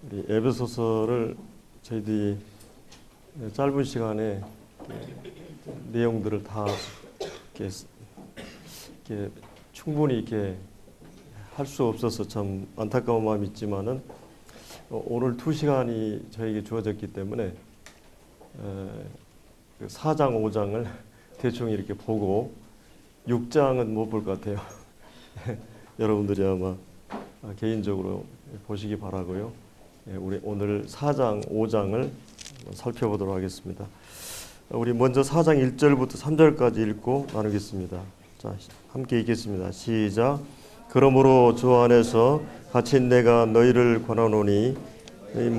우리 에베소서를 저희들이 짧은 시간에 내용들을 다 이렇게 충분히 이렇게 할 수 없어서 참 안타까운 마음이 있지만은 오늘 2시간이 저에게 주어졌기 때문에 4장, 5장을 대충 이렇게 보고 6장은 못 볼 것 같아요. 여러분들이 아마 개인적으로 보시기 바라고요. 우리 오늘 4장, 5장을 살펴보도록 하겠습니다. 우리 먼저 4장 1절부터 3절까지 읽고 나누겠습니다. 자, 함께 읽겠습니다. 시작. 그러므로 주 안에서 갇힌 내가 너희를 권하노니 너희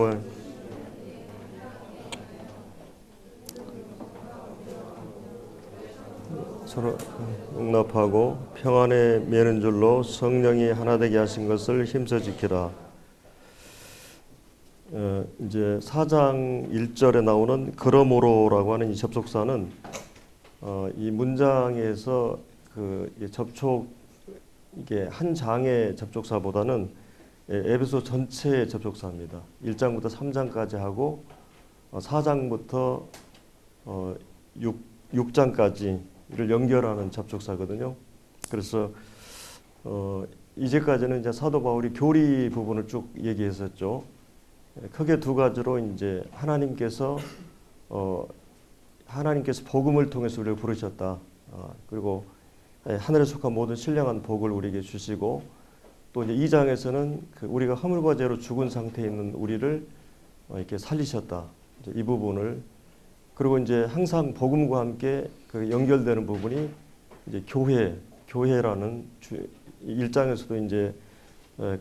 서로 용납하고 평안에 매는 줄로 성령이 하나 되게 하신 것을 힘써 지키라. 이제 4장 1절에 나오는 그러므로라고 하는 이 접속사는 이 문장에서 이게 한 장의 접속사보다는 에베소 전체의 접속사입니다. 1장부터 3장까지 하고 4장부터 6장까지를 연결하는 접속사거든요. 그래서 이제까지는 이제 사도 바울이 교리 부분을 쭉 얘기했었죠. 크게 두 가지로 이제 하나님께서 복음을 통해서 우리를 부르셨다. 그리고 하늘에 속한 모든 신령한 복을 우리에게 주시고, 또 이제 2장에서는 우리가 허물과 죄로 죽은 상태에 있는 우리를 이렇게 살리셨다. 이제 이 부분을, 그리고 이제 항상 복음과 함께 연결되는 부분이 이제 교회라는 1장에서도 이제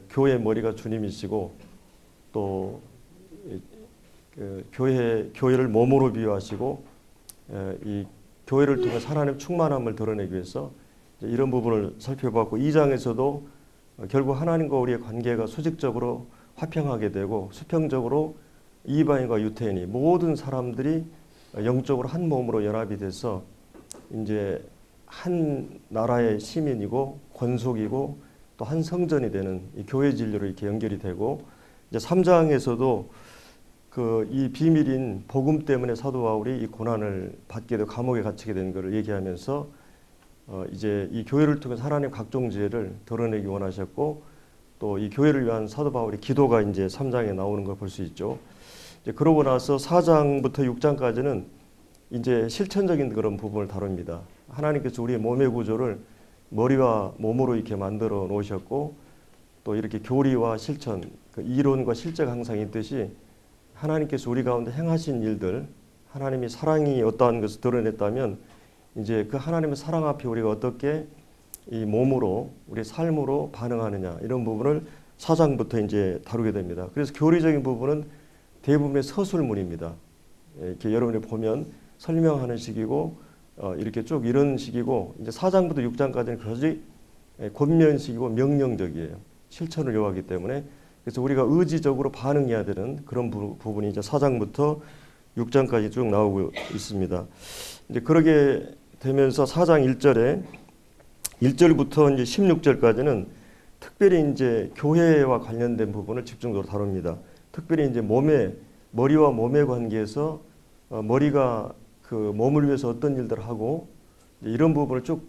교회의 머리가 주님이시고, 또 교회를 몸으로 비유하시고, 이 교회를 통해 하나님의 충만함을 드러내기 위해서 이런 부분을 살펴봤고, 2장에서도 결국 하나님과 우리의 관계가 수직적으로 화평하게 되고, 수평적으로 이방인과 유태인이 모든 사람들이 영적으로 한 몸으로 연합이 돼서 이제 한 나라의 시민이고 권속이고 또 한 성전이 되는 이 교회 진리로 이렇게 연결이 되고, 이제 3장에서도 이 비밀인 복음 때문에 사도 바울이 이 고난을 받게 되고 감옥에 갇히게 된 것을 얘기하면서 이제 이 교회를 통해서 하나님 각종 지혜를 드러내기 원하셨고, 또 이 교회를 위한 사도 바울의 기도가 이제 3장에 나오는 걸 볼 수 있죠. 이제 그러고 나서 4장부터 6장까지는 이제 실천적인 그런 부분을 다룹니다. 하나님께서 우리의 몸의 구조를 머리와 몸으로 이렇게 만들어 놓으셨고, 또 이렇게 교리와 실천, 이론과 실제가 항상 있듯이 하나님께서 우리 가운데 행하신 일들, 하나님이 사랑이 어떠한 것을 드러냈다면 이제 그 하나님의 사랑 앞에 우리가 어떻게 이 몸으로, 우리 삶으로 반응하느냐, 이런 부분을 4장부터 이제 다루게 됩니다. 그래서 교리적인 부분은 대부분의 서술문입니다. 이렇게 여러분이 보면 설명하는 식이고, 이렇게 쭉 이런 식이고, 이제 4장부터 6장까지는 그것이 권면식이고 명령적이에요. 실천을 요하기 때문에. 그래서 우리가 의지적으로 반응해야 되는 그런 부분이 이제 4장부터 6장까지 쭉 나오고 있습니다. 이제 그러게 되면서 4장 1절부터 이제 16절까지는 특별히 이제 교회와 관련된 부분을 집중적으로 다룹니다. 특별히 이제 머리와 몸의 관계에서 머리가 몸을 위해서 어떤 일들을 하고, 이런 부분을 쭉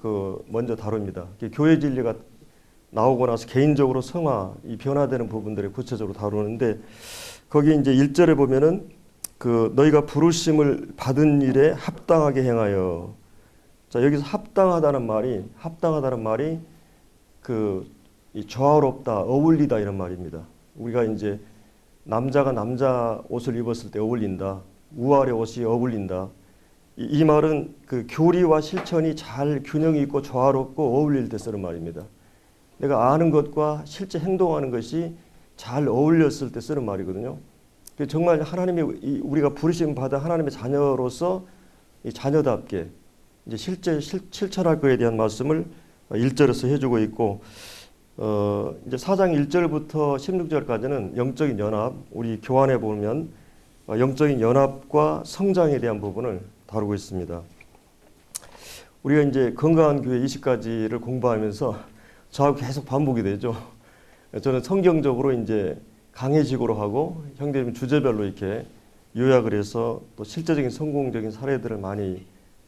먼저 다룹니다. 교회 진리가 나오고 나서 개인적으로 이 변화되는 부분들을 구체적으로 다루는데, 거기 이제 1절에 보면은 너희가 부르심을 받은 일에 합당하게 행하여. 자, 여기서 합당하다는 말이 이 조화롭다, 어울리다, 이런 말입니다. 우리가 이제 남자가 남자 옷을 입었을 때 어울린다, 우아의 옷이 어울린다. 이 말은 교리와 실천이 잘 균형이 있고 조화롭고 어울릴 때 쓰는 말입니다. 내가 아는 것과 실제 행동하는 것이 잘 어울렸을 때 쓰는 말이거든요. 정말 하나님이 우리가 부르심 받은 하나님의 자녀로서 이 자녀답게 이제 실제 실천할 것에 대한 말씀을 1절에서 해주고 있고, 이제 4장 1절부터 16절까지는 영적인 연합, 우리 교환해 보면 영적인 연합과 성장에 대한 부분을 다루고 있습니다. 우리가 이제 건강한 교회 20가지를 공부하면서 저하고 계속 반복이 되죠. 저는 성경적으로 이제 강해식으로 하고 형제님 주제별로 이렇게 요약을 해서 또 실제적인 성공적인 사례들을 많이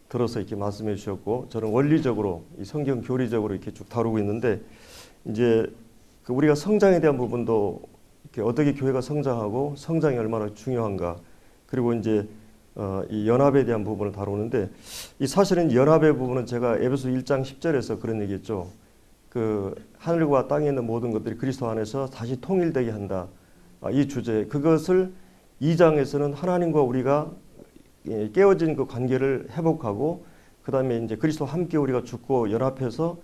들어서 이렇게 말씀해 주셨고, 저는 원리적으로 이 성경 교리적으로 이렇게 쭉 다루고 있는데, 이제 그 우리가 성장에 대한 부분도 이렇게 어떻게 교회가 성장하고 성장이 얼마나 중요한가, 그리고 이제 이 연합에 대한 부분을 다루는데, 이 사실은 연합의 부분은 제가 에베소 1장 10절에서 그런 얘기했죠. 그 하늘과 땅에 있는 모든 것들이 그리스도 안에서 다시 통일되게 한다. 이 주제, 그것을 2장에서는 하나님과 우리가 깨어진 그 관계를 회복하고, 그 다음에 이제 그리스도와 함께 우리가 죽고 연합해서,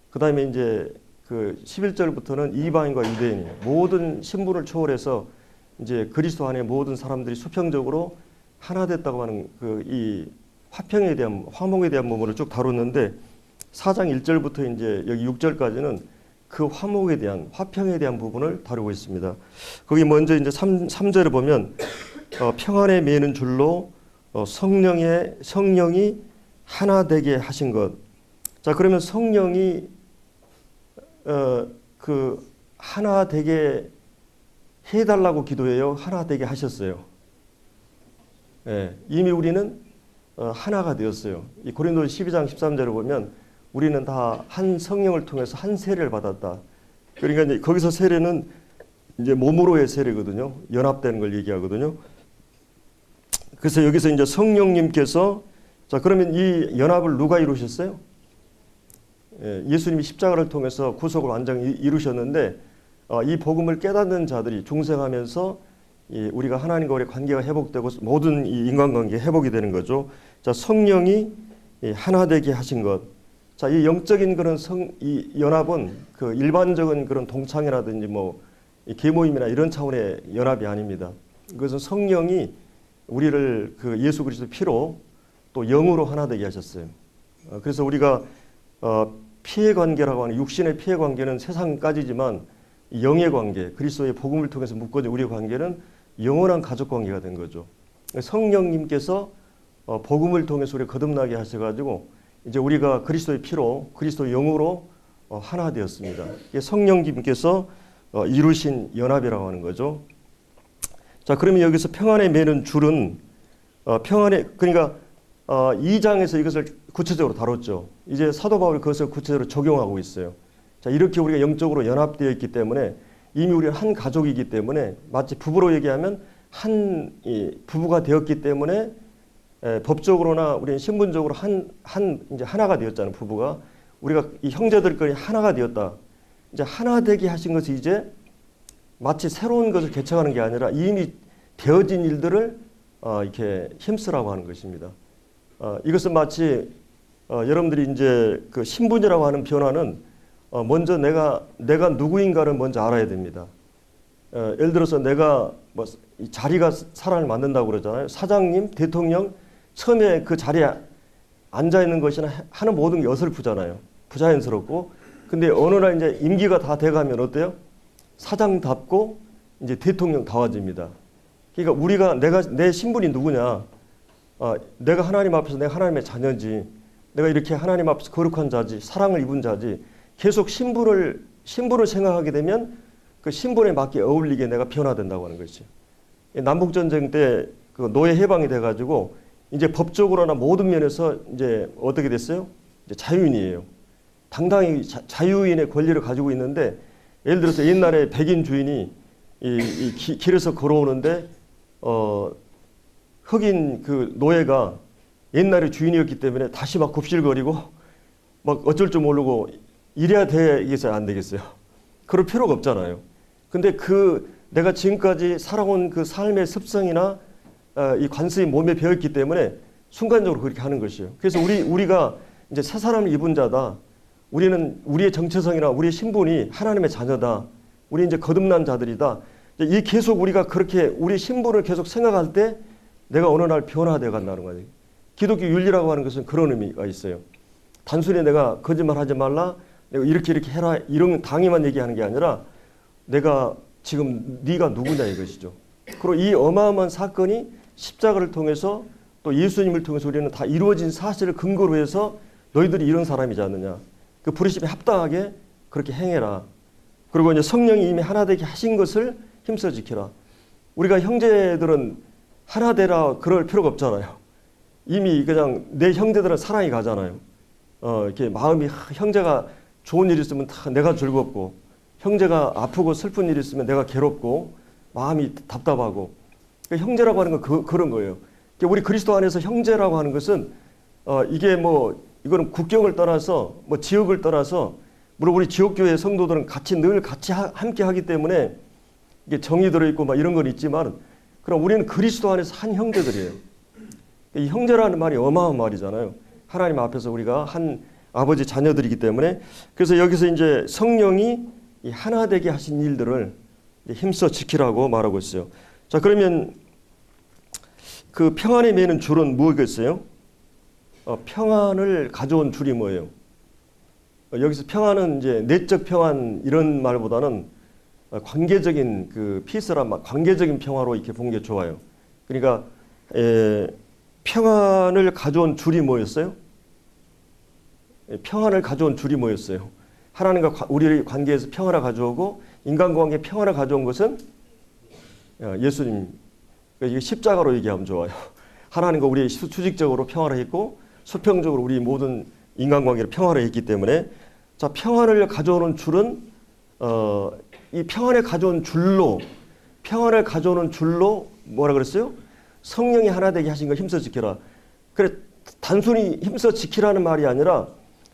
그 다음에 이제 그 11절부터는 이방인과 유대인이 모든 신분을 초월해서 이제 그리스도 안에 모든 사람들이 수평적으로 하나 됐다고 하는 그 이 화평에 대한, 화목에 대한 부분을 쭉 다뤘는데, 4장 1절부터 이제 여기 6절까지는 그 화목에 대한, 화평에 대한 부분을 다루고 있습니다. 거기 먼저 이제 3절을 보면 평안에 매는 줄로 성령이 하나 되게 하신 것. 자, 그러면 성령이 그 하나 되게 해달라고 기도해요? 하나 되게 하셨어요? 예, 이미 우리는 하나가 되었어요. 이 고린도서 12장 13절을 보면 우리는 다 한 성령을 통해서 한 세례를 받았다. 그러니까 이제 거기서 세례는 이제 몸으로의 세례거든요. 연합되는 걸 얘기하거든요. 그래서 여기서 이제 성령님께서, 자, 그러면 이 연합을 누가 이루셨어요? 예수님이 십자가를 통해서 구속을 완전히 이루셨는데, 이 복음을 깨닫는 자들이 중생하면서 우리가 하나님과 우리의 관계가 회복되고 모든 이 인간관계 회복이 되는 거죠. 자, 성령이 하나 되게 하신 것. 자, 이 영적인 그런 이 연합은 그 일반적인 그런 동창회라든지 뭐 계모임이나 이런 차원의 연합이 아닙니다. 그것은 성령이 우리를 그 예수 그리스도 피로 또 영으로 하나 되게 하셨어요. 그래서 우리가 피해 관계라고 하는, 육신의 피해 관계는 세상까지지만 영의 관계, 그리스도의 복음을 통해서 묶어진 우리의 관계는 영원한 가족 관계가 된 거죠. 성령님께서 복음을 통해서 우리 거듭나게 하셔가지고 이제 우리가 그리스도의 피로, 그리스도의 영으로 하나 되었습니다. 이게 성령님께서 이루신 연합이라고 하는 거죠. 자, 그러면 여기서 평안에 매는 줄은 평안에, 그러니까 2장에서 이것을 구체적으로 다뤘죠. 이제 사도 바울이 그것을 구체적으로 적용하고 있어요. 자, 이렇게 우리가 영적으로 연합되어 있기 때문에 이미 우리는 한 가족이기 때문에, 마치 부부로 얘기하면 한 부부가 되었기 때문에 법적으로나 우리는 신분적으로 이제 하나가 되었잖아요. 부부가, 우리가 이 형제들끼리 하나가 되었다. 이제 하나 되게 하신 것이 이제 마치 새로운 것을 개척하는 게 아니라 이미 되어진 일들을 이렇게 힘쓰라고 하는 것입니다. 이것은 마치 여러분들이 이제 그 신분이라고 하는 변화는 먼저 내가 누구인가를 먼저 알아야 됩니다. 예를 들어서 내가 뭐 자리가 사람을 만든다고 그러잖아요. 사장님, 대통령, 처음에 그 자리에 앉아 있는 것이나 하는 모든 게 어설프잖아요. 부자연스럽고. 근데 어느 날 이제 임기가 다 돼가면 어때요? 사장답고 이제 대통령다워집니다. 그러니까 우리가 내 신분이 누구냐? 내가 하나님 앞에서 내가 하나님의 자녀지. 내가 이렇게 하나님 앞에서 거룩한 자지. 사랑을 입은 자지. 계속 신분을 생각하게 되면 그 신분에 맞게 어울리게 내가 변화된다고 하는 것이죠. 남북전쟁 때 그 노예 해방이 돼가지고 이제 법적으로나 모든 면에서 이제 어떻게 됐어요? 이제 자유인이에요. 당당히 자유인의 권리를 가지고 있는데, 예를 들어서 옛날에 백인 주인이 길에서 걸어오는데 흑인 그 노예가 옛날에 주인이었기 때문에 다시 막 굽실거리고 막 어쩔 줄 모르고 이래야 되겠어요, 안 되겠어요? 그럴 필요가 없잖아요. 근데 내가 지금까지 살아온 그 삶의 습성이나 이 관습이 몸에 배어있기 때문에 순간적으로 그렇게 하는 것이에요. 그래서 우리가 이제 새 사람을 입은 자다. 우리는 우리의 정체성이나 우리의 신분이 하나님의 자녀다. 우리 이제 거듭난 자들이다. 이 계속 우리가 그렇게 우리 신분을 계속 생각할 때 내가 어느 날 변화되어 간다는 거예요. 기독교 윤리라고 하는 것은 그런 의미가 있어요. 단순히 내가 거짓말하지 말라, 내가 이렇게 해라, 이런 당위만 얘기하는 게 아니라 내가 지금 네가 누구냐 이것이죠. 그리고 이 어마어마한 사건이 십자가를 통해서 또 예수님을 통해서 우리는 다 이루어진 사실을 근거로 해서 너희들이 이런 사람이지 않느냐. 그 부르심에 합당하게 그렇게 행해라. 그리고 이제 성령이 이미 하나 되게 하신 것을 힘써 지키라. 우리가 형제들은 하나 되라 그럴 필요가 없잖아요. 이미 그냥 내 형제들은 사랑이 가잖아요. 이렇게 마음이 형제가 좋은 일 있으면 다 내가 즐겁고, 형제가 아프고 슬픈 일 있으면 내가 괴롭고 마음이 답답하고. 그러니까 형제라고 하는 건 그런 거예요. 그러니까 우리 그리스도 안에서 형제라고 하는 것은 이게 뭐 이거는 국경을 떠나서 뭐 지역을 떠나서, 물론 우리 지역교회 성도들은 늘 같이 함께 하기 때문에 이게 정이 들어있고 막 이런 건 있지만, 그럼 우리는 그리스도 안에서 한 형제들이에요. 이 형제라는 말이 어마어마한 말이잖아요. 하나님 앞에서 우리가 한 아버지 자녀들이기 때문에. 그래서 여기서 이제 성령이 이 하나 되게 하신 일들을 힘써 지키라고 말하고 있어요. 자, 그러면 그 평안에 매는 줄은 뭐겠어요? 평안을 가져온 줄이 뭐예요? 여기서 평안은 이제 내적 평안 이런 말보다는 관계적인 그 피스란 말, 관계적인 평화로 이렇게 본 게 좋아요. 그러니까 평안을 가져온 줄이 뭐였어요? 평안을 가져온 줄이 뭐였어요? 하나님과 우리 관계에서 평안을 가져오고 인간관계에 평안을 가져온 것은 예수님. 그러니까 이게 십자가로 얘기하면 좋아요. 하나님과 우리 수직적으로 평화를 했고 수평적으로 우리 모든 인간관계를 평화를 했기 때문에, 자, 평안을 가져오는 줄은 이 평안을 가져온 줄로, 평안을 가져오는 줄로 뭐라 그랬어요? 성령이 하나 되게 하신 걸 힘써 지켜라. 그래, 단순히 힘써 지키라는 말이 아니라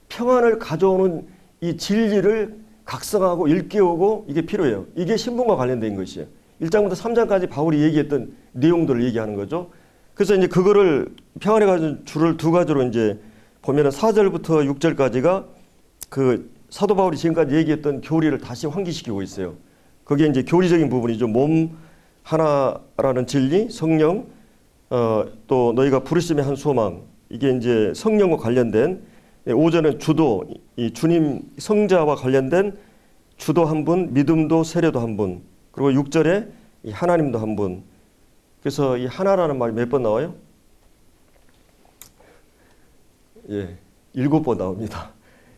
평안을 가져오는 이 진리를 각성하고 일깨우고 이게 필요해요. 이게 신분과 관련된 것이에요. 1장부터 3장까지 바울이 얘기했던 내용들을 얘기하는 거죠. 그래서 이제 그거를 평안에 가진 줄을 두 가지로 이제 보면은 4절부터 6절까지가 그 사도 바울이 지금까지 얘기했던 교리를 다시 환기시키고 있어요. 그게 이제 교리적인 부분이죠. 몸 하나라는 진리, 성령, 또 너희가 부르심의 한 소망. 이게 이제 성령과 관련된, 5절은 주도, 이 주님 성자와 관련된 주도 한 분, 믿음도 세례도 한 분. 그리고 6절에 이 하나님도 한 분. 그래서 이 하나라는 말이 몇 번 나와요? 7번 나옵니다.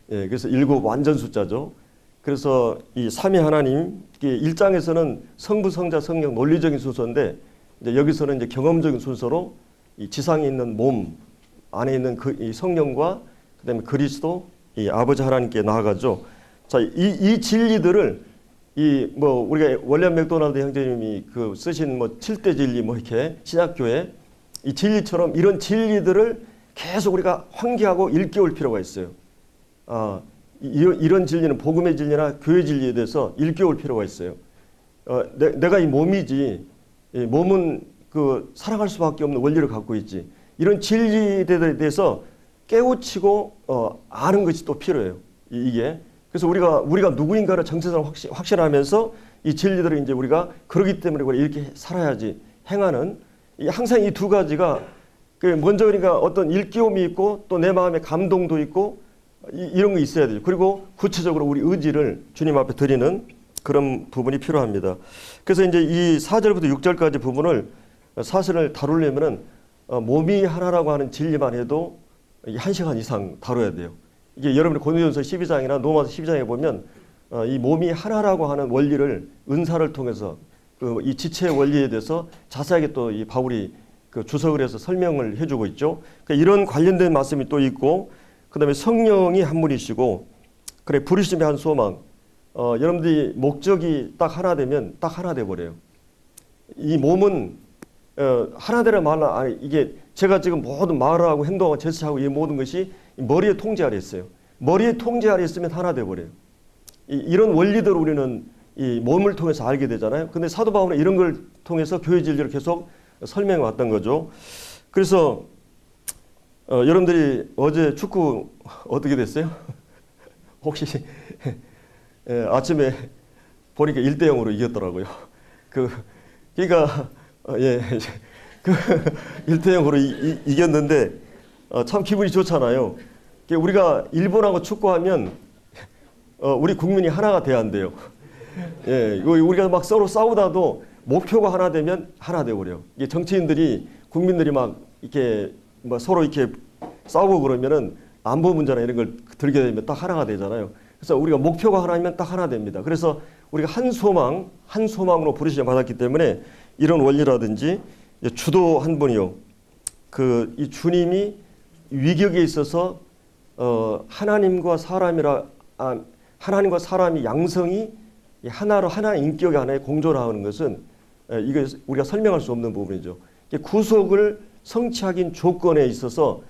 그래서 7 완전 숫자죠. 그래서 이 삼위 하나님, 1장에서는 성부, 성자, 성령 논리적인 순서인데, 이제 여기서는 이제 경험적인 순서로 이 지상에 있는 몸 안에 있는 이 성령과 그다음에 그리스도, 이 아버지 하나님께 나아가죠. 자, 이 진리들을 우리가 월리안 맥도날드 형제님이 그 쓰신 7대 진리 이렇게 신약교회 이 진리처럼 이런 진리들을 계속 우리가 환기하고 일깨울 필요가 있어요. 이런 진리는 복음의 진리나 교회 진리에 대해서 일깨울 필요가 있어요. 내가 이 몸이지, 이 몸은 그 사랑할 수밖에 없는 원리를 갖고 있지. 이런 진리에 대해서 깨우치고 아는 것이 또 필요해요. 이게. 그래서 우리가 누구인가를 정체성을 확신하면서 이 진리들을 이제 우리가 그러기 때문에 우리가 이렇게 살아야지 행하는, 항상 이 두 가지가 먼저 그러니까 어떤 일깨움이 있고 또 내 마음에 감동도 있고 이런 거 있어야 되죠. 그리고 구체적으로 우리 의지를 주님 앞에 드리는 그런 부분이 필요합니다. 그래서 이제 이 4절부터 6절까지 부분을 사실을 다루려면은 몸이 하나라고 하는 진리만 해도 1시간 이상 다뤄야 돼요. 이게 여러분이 고린도전서 12장이나 로마서 12장에 보면 이 몸이 하나라고 하는 원리를 은사를 통해서 이 지체의 원리에 대해서 자세하게 또 이 바울이 그 주석을 해서 설명을 해주고 있죠. 그러니까 이런 관련된 말씀이 또 있고, 그 다음에 성령이 한 분이시고, 그래 부르심의 한 소망. 여러분들이 목적이 딱 하나 되면 딱 하나 돼버려요. 이 몸은 하나 되라 말라, 아니 이게 제가 지금 모든 말을 하고 행동하고 제스처하고 이 모든 것이 머리의 통제 아래 있어요. 머리의 통제 아래 있으면 하나 돼버려요. 이런 원리들을 우리는 이 몸을 통해서 알게 되잖아요. 근데 사도 바울은 이런 걸 통해서 교회 진리를 계속 설명해 왔던 거죠. 그래서 여러분들이 어제 축구 어떻게 됐어요? 혹시 아침에 보니까 1대0으로 이겼더라고요. 그러니까 1대0으로 이겼는데 참 기분이 좋잖아요. 우리가 일본하고 축구하면 우리 국민이 하나가 돼야 한대요. 우리가 막 서로 싸우다도 목표가 하나 되면 하나 돼버려. 이게 정치인들이 국민들이 막 이렇게 서로 이렇게 싸우고 그러면은 안보 문제나 이런 걸 들게 되면 딱 하나가 되잖아요. 그래서 우리가 목표가 하나면 딱 하나 됩니다. 그래서 우리가 한 소망으로 부르심을 받았기 때문에 이런 원리라든지 주도 한 분이요. 이 주님이 위격에 있어서 하나님과 사람이 양성이 하나로 하나 인격 안에 공존하는 것은 이게 우리가 설명할 수 없는 부분이죠. 구속을 성취하긴 조건에 있어서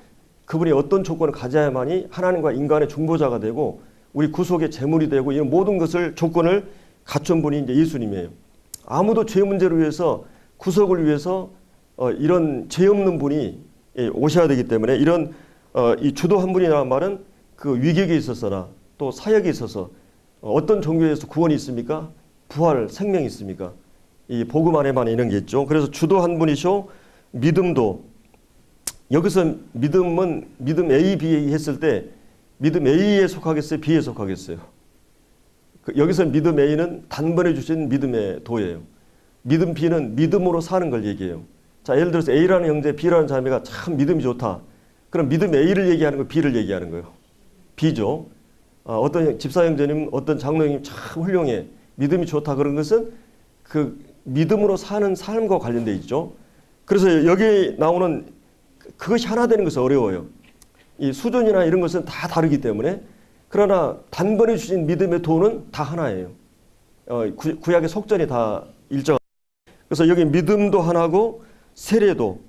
그분이 어떤 조건을 가져야만이 하나님과 인간의 중보자가 되고 우리 구속의 제물이 되고 이런 모든 것을 조건을 갖춘 분이 이제 예수님이에요. 아무도 죄 문제를 위해서 구속을 위해서 이런 죄 없는 분이 오셔야 되기 때문에 이런 이 주도 한 분이라는 말은 그 위격에 있어서나 또 사역에 있어서 어떤 종교에서 구원이 있습니까? 부활, 생명이 있습니까? 이 복음 안에만 이런 게 있죠. 그래서 주도 한 분이시오. 믿음도 여기서 믿음은 믿음 A, B 했을 때 믿음 A에 속하겠어요? B에 속하겠어요? 여기서 믿음 A는 단번에 주신 믿음의 도예요. 믿음 B는 믿음으로 사는 걸 얘기해요. 자, 예를 들어서 A라는 형제, B라는 자매가 참 믿음이 좋다. 그럼 믿음 A를 얘기하는 거, B를 얘기하는 거예요. B죠. 어떤 집사 형제님, 어떤 장로 형님 참 훌륭해. 믿음이 좋다. 그런 것은 그 믿음으로 사는 삶과 관련돼 있죠. 그래서 여기 나오는 그것이 하나 되는 것은 어려워요. 이 수준이나 이런 것은 다 다르기 때문에 그러나 단번에 주신 믿음의 도는 다 하나예요. 구약의 속전이 다 일정. 그래서 여기 믿음도 하나고 세례도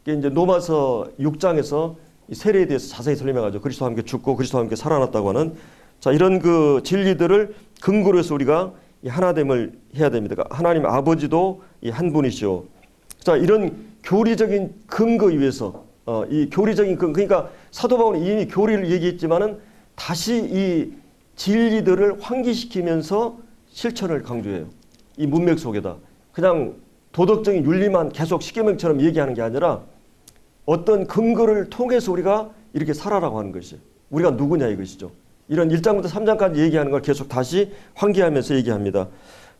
이제 로마서 6장에서 이 세례에 대해서 자세히 설명하죠. 그리스도와 함께 죽고 그리스도와 함께 살아났다고 하는 자 이런 그 진리들을 근거로 해서 우리가 이 하나됨을 해야 됩니다. 하나님 아버지도 이 한 분이시오. 자 이런 교리적인 근거 위에서 이 교리적인 그러니까 사도 바울은 이미 교리를 얘기했지만은 다시 이 진리들을 환기시키면서 실천을 강조해요. 이 문맥 속에다 그냥 도덕적인 윤리만 계속 십계명처럼 얘기하는 게 아니라 어떤 근거를 통해서 우리가 이렇게 살아라고 하는 것이에요. 우리가 누구냐 이것이죠. 이런 1장부터 3장까지 얘기하는 걸 계속 다시 환기하면서 얘기합니다.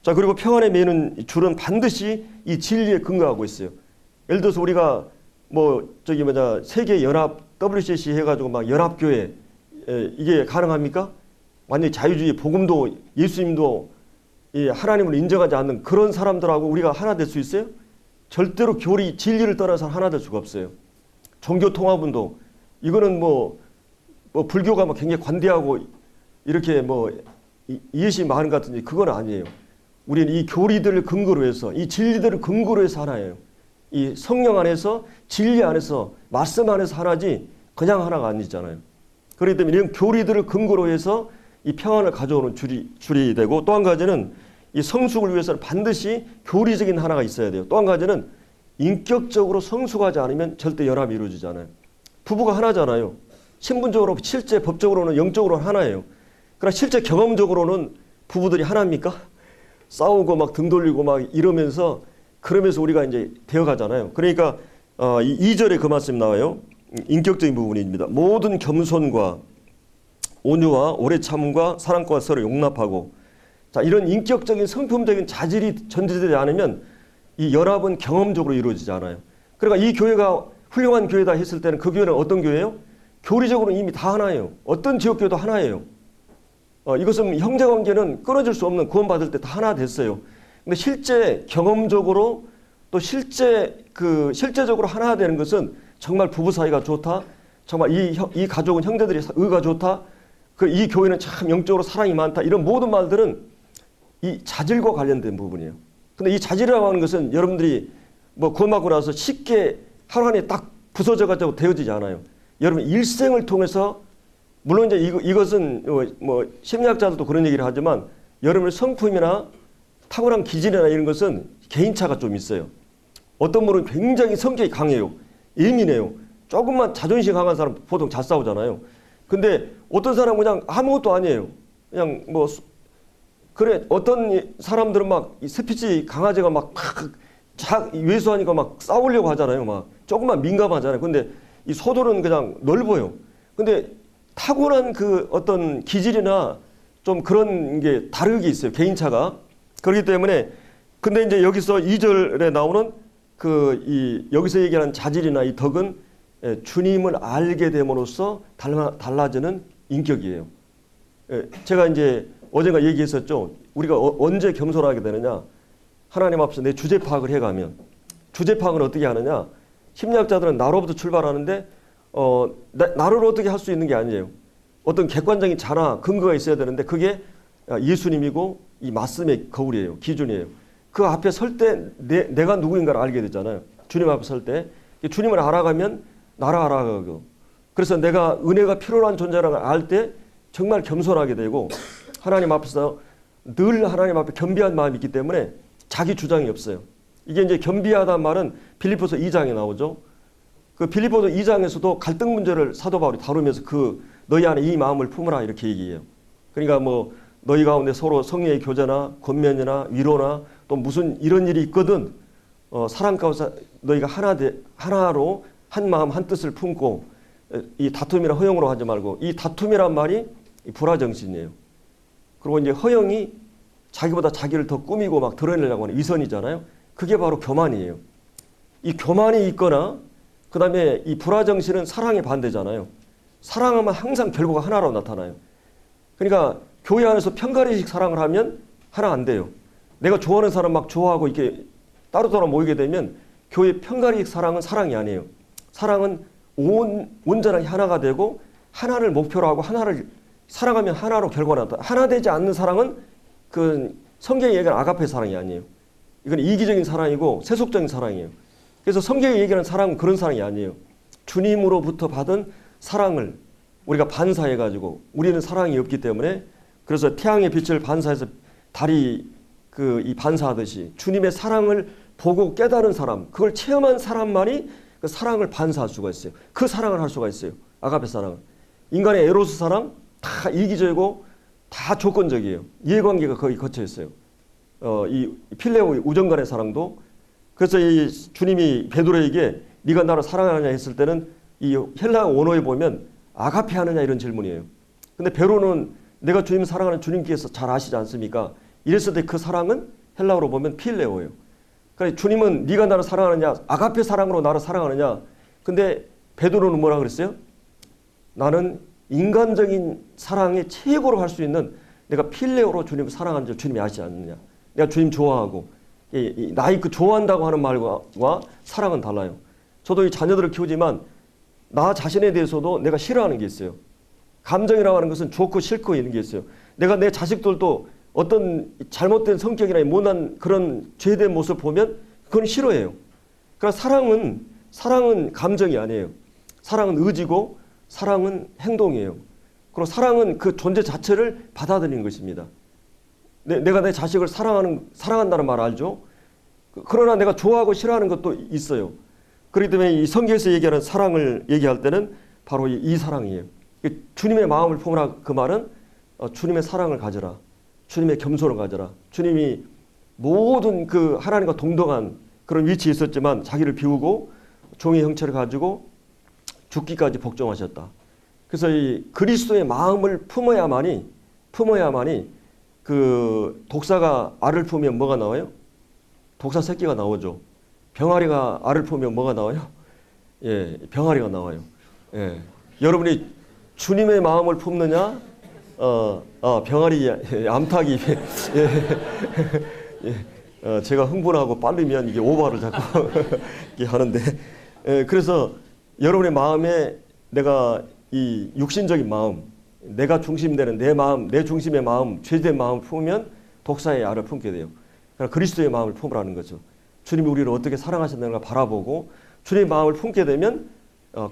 자 그리고 평안의 매는 줄은 반드시 이 진리에 근거하고 있어요. 예를 들어서 우리가 세계 연합 WCC 해가지고 막 연합교회 이게 가능합니까? 완전히 자유주의 복음도 예수님도 이 하나님을 인정하지 않는 그런 사람들하고 우리가 하나 될 수 있어요? 절대로 교리 진리를 떠나서 하나 될 수가 없어요. 종교통합운동 이거는 불교가 굉장히 관대하고 이렇게 이해심이 많은 것 같은데 그건 아니에요. 우리는 이 교리들을 근거로 해서 이 진리들을 근거로 해서 하나예요. 이 성령 안에서 진리 안에서 말씀 안에서 하나지 그냥 하나가 아니잖아요. 그렇기 때문에 이런 교리들을 근거로 해서 이 평안을 가져오는 줄이 되고 또 한 가지는 이 성숙을 위해서는 반드시 교리적인 하나가 있어야 돼요. 또 한 가지는 인격적으로 성숙하지 않으면 절대 연합이 이루어지지 않아요. 부부가 하나잖아요. 신분적으로 실제 법적으로는 영적으로는 하나예요. 그러나 실제 경험적으로는 부부들이 하나입니까? 싸우고 막 등 돌리고 막 이러면서 그러면서 우리가 이제 되어가잖아요. 그러니까 2절에 그 말씀 나와요. 인격적인 부분입니다. 모든 겸손과 온유와 오래 참음과 사랑과 서로 용납하고 자 이런 인격적인 성품적인 자질이 전제되지 않으면 이 연합은 경험적으로 이루어지지 않아요. 그러니까 이 교회가 훌륭한 교회다 했을 때는 그 교회는 어떤 교회예요? 교리적으로 이미 다 하나예요. 어떤 지역교회도 하나예요. 이것은 형제관계는 끊어질 수 없는 구원받을 때 다 하나 됐어요. 근데 실제 경험적으로 또 실제적으로 하나 되는 것은 정말 부부 사이가 좋다. 정말 이 가족은 형제들이 의가 좋다. 이 교회는 참 영적으로 사랑이 많다. 이런 모든 말들은 이 자질과 관련된 부분이에요. 근데 이 자질이라고 하는 것은 여러분들이 구원받고 나서 쉽게 하루아침에 딱 부서져가지고 되어지지 않아요. 여러분 일생을 통해서 물론 이제 이것은 심리학자들도 그런 얘기를 하지만 여러분의 성품이나 탁월한 기질이나 이런 것은 개인차가 좀 있어요. 어떤 분은 굉장히 성격이 강해요. 예민해요. 조금만 자존심 강한 사람 보통 잘 싸우잖아요. 근데 어떤 사람은 그냥 아무것도 아니에요. 그냥 그래 어떤 사람들은 막 스피치 강아지가 막 외수하니까 막 싸우려고 하잖아요. 막 조금만 민감하잖아요. 근데 이 소돌은 그냥 넓어요. 근데 타고난 그 어떤 기질이나 좀 그런 게 다르게 있어요. 개인차가. 그렇기 때문에 근데 이제 여기서 2절에 나오는 여기서 얘기하는 자질이나 이 덕은 주님을 알게 됨으로써 달라지는 인격이에요. 제가 이제 어젠가 얘기했었죠. 우리가 언제 겸손하게 되느냐. 하나님 앞에서 내 주제 파악을 해가면. 주제 파악은 어떻게 하느냐. 심리학자들은 나로부터 출발하는데 나를 어떻게 할 수 있는 게 아니에요. 어떤 객관적인 자나 근거가 있어야 되는데 그게 예수님이고 이 말씀의 거울이에요. 기준이에요. 그 앞에 설 때 내가 누구인가를 알게 되잖아요. 주님 앞에 설 때. 주님을 알아가면 나를 알아가고. 그래서 내가 은혜가 필요한 존재라는 걸 알 때 정말 겸손하게 되고 하나님 앞에서 늘 하나님 앞에 겸비한 마음이 있기 때문에 자기 주장이 없어요. 이게 이제 겸비하다는 말은 빌립보서 2장에 나오죠. 그 빌립보서 2장에서도 갈등 문제를 사도 바울이 다루면서 너희 안에 이 마음을 품으라 이렇게 얘기해요. 그러니까 뭐 너희 가운데 서로 성령의 교제나 권면이나 위로나 또 무슨 이런 일이 있거든 사랑 가운데 너희가 하나로 한 마음 한 뜻을 품고 이 다툼이나 허영으로 하지 말고 이 다툼이란 말이 불화정신이에요. 그리고 이제 허영이 자기보다 자기를 더 꾸미고 막 드러내려고 하는 위선이잖아요. 그게 바로 교만이에요. 이 교만이 있거나 그 다음에 이 불화정신은 사랑의 반대잖아요. 사랑하면 항상 결과가 하나로 나타나요. 그러니까 교회 안에서 편가르식 사랑을 하면 하나 안 돼요. 내가 좋아하는 사람 막 좋아하고 이렇게 따로따로 모이게 되면 교회 편가르식 사랑은 사랑이 아니에요. 사랑은 온전하게 하나가 되고 하나를 목표로 하고 하나를 사랑하면 하나로 결과가 나타나. 하나 되지 않는 사랑은 그 성경이 얘기하는 아가페 사랑이 아니에요. 이건 이기적인 사랑이고 세속적인 사랑이에요. 그래서 성경이 얘기하는 사랑은 그런 사랑이 아니에요. 주님으로부터 받은 사랑을 우리가 반사해가지고 우리는 사랑이 없기 때문에 그래서 태양의 빛을 반사해서 달이 이 반사하듯이 주님의 사랑을 보고 깨달은 사람, 그걸 체험한 사람만이 그 사랑을 반사할 수가 있어요. 그 사랑을 할 수가 있어요. 아가페 사랑은. 인간의 에로스 사랑 다 이기적이고 다 조건적이에요. 이해관계가 거의 거쳐 있어요. 이 필레오 우정 간의 사랑도 그래서 이 주님이 베드로에게 네가 나를 사랑하느냐 했을 때는 이 헬라 원어에 보면 아가페 하느냐 이런 질문이에요. 근데 베드로는 내가 주님 사랑하는 주님께서 잘 아시지 않습니까? 이랬을 때 그 사랑은 헬라어로 보면 필레오예요. 그러니까 주님은 네가 나를 사랑하느냐 아가페 사랑으로 나를 사랑하느냐. 근데 베드로는 뭐라 그랬어요? 나는 인간적인 사랑의 최고로 할 수 있는 내가 필레오로 주님을 사랑하는 줄 주님이 아시지 않느냐. 내가 주님 좋아하고 나이 그 좋아한다고 하는 말과 사랑은 달라요. 저도 이 자녀들을 키우지만 나 자신에 대해서도 내가 싫어하는 게 있어요. 감정이라고 하는 것은 좋고 싫고 있는 게 있어요. 내가 내 자식들도 어떤 잘못된 성격이나 못난 그런 죄된 모습을 보면 그건 싫어해요. 그러니까 사랑은 감정이 아니에요. 사랑은 의지고 사랑은 행동이에요. 그리고 사랑은 그 존재 자체를 받아들이는 것입니다. 내가 내 자식을 사랑한다는 말 알죠? 그러나 내가 좋아하고 싫어하는 것도 있어요. 그렇기 때문에 이 성경에서 얘기하는 사랑을 얘기할 때는 바로 이 사랑이에요. 주님의 마음을 품으라 그 말은 주님의 사랑을 가져라. 주님의 겸손을 가져라. 주님이 모든 그 하나님과 동등한 그런 위치에 있었지만 자기를 비우고 종의 형체를 가지고 죽기까지 복종하셨다. 그래서 이 그리스도의 마음을 품어야만이 그 독사가 알을 품으면 뭐가 나와요? 독사 새끼가 나오죠. 병아리가 알을 품으면 뭐가 나와요? 예, 병아리가 나와요. 예. 여러분이 주님의 마음을 품느냐? 병아리 암탉이 제가 흥분하고 빠르면 이게 오버를 자꾸 하는데 그래서 여러분의 마음에 내가 이 육신적인 마음, 내가 중심되는 내 마음, 내 중심의 마음, 죄된 마음을 품으면 독사의 알을 품게 돼요. 그러니까 그리스도의 마음을 품으라는 거죠. 주님이 우리를 어떻게 사랑하셨는가 바라보고 주님의 마음을 품게 되면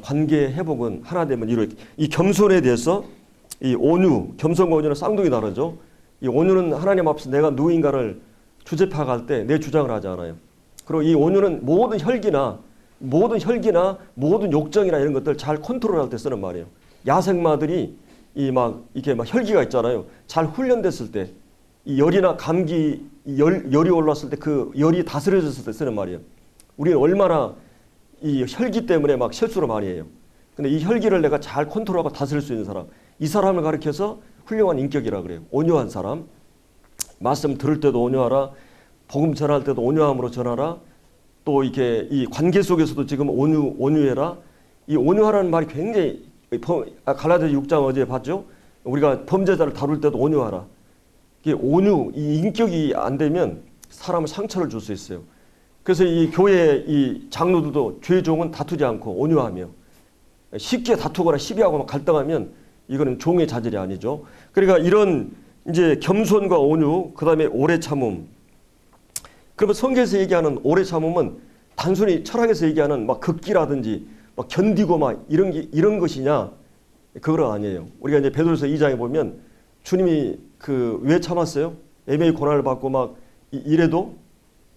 관계 회복은 하나 되면 이루어지게. 이 겸손에 대해서 이 온유, 겸손과 온유는 쌍둥이 다르죠. 이 온유는 하나님 앞에서 내가 누구인가를 주제 파악할 때 내 주장을 하지 않아요. 그리고 이 온유는 모든 혈기나 모든 욕정이나 이런 것들 잘 컨트롤할 때 쓰는 말이에요. 야생마들이 이렇게 막 혈기가 있잖아요. 잘 훈련됐을 때 이 열이나 감기 열이 올랐을 때 그 열이 다스려졌을 때 쓰는 말이에요. 우리는 얼마나 이 혈기 때문에 막 실수를 많이 해요. 근데 이 혈기를 내가 잘 컨트롤하고 다스릴 수 있는 사람, 이 사람을 가리켜서 훌륭한 인격이라 그래요. 온유한 사람. 말씀 들을 때도 온유하라. 복음 전할 때도 온유함으로 전하라. 또 이렇게 이 관계 속에서도 지금 온유해라. 이 온유하라는 말이 굉장히 갈라디아 6장 어제 봤죠? 우리가 범죄자를 다룰 때도 온유하라. 이게 온유, 이 인격이 안 되면 사람은 상처를 줄 수 있어요. 그래서 이 교회 이 장로들도 죄 종은 다투지 않고 온유하며, 쉽게 다투거나 시비하고 막 갈등하면 이거는 종의 자질이 아니죠. 그러니까 이런 이제 겸손과 온유, 그 다음에 오래 참음. 그러면 성경에서 얘기하는 오래 참음은 단순히 철학에서 얘기하는 막 극기라든지 막 견디고 막 이런 것이냐? 그건 아니에요. 우리가 이제 베드로서 2장에 보면 주님이 왜 참았어요? 애매히 고난을 받고 막 이래도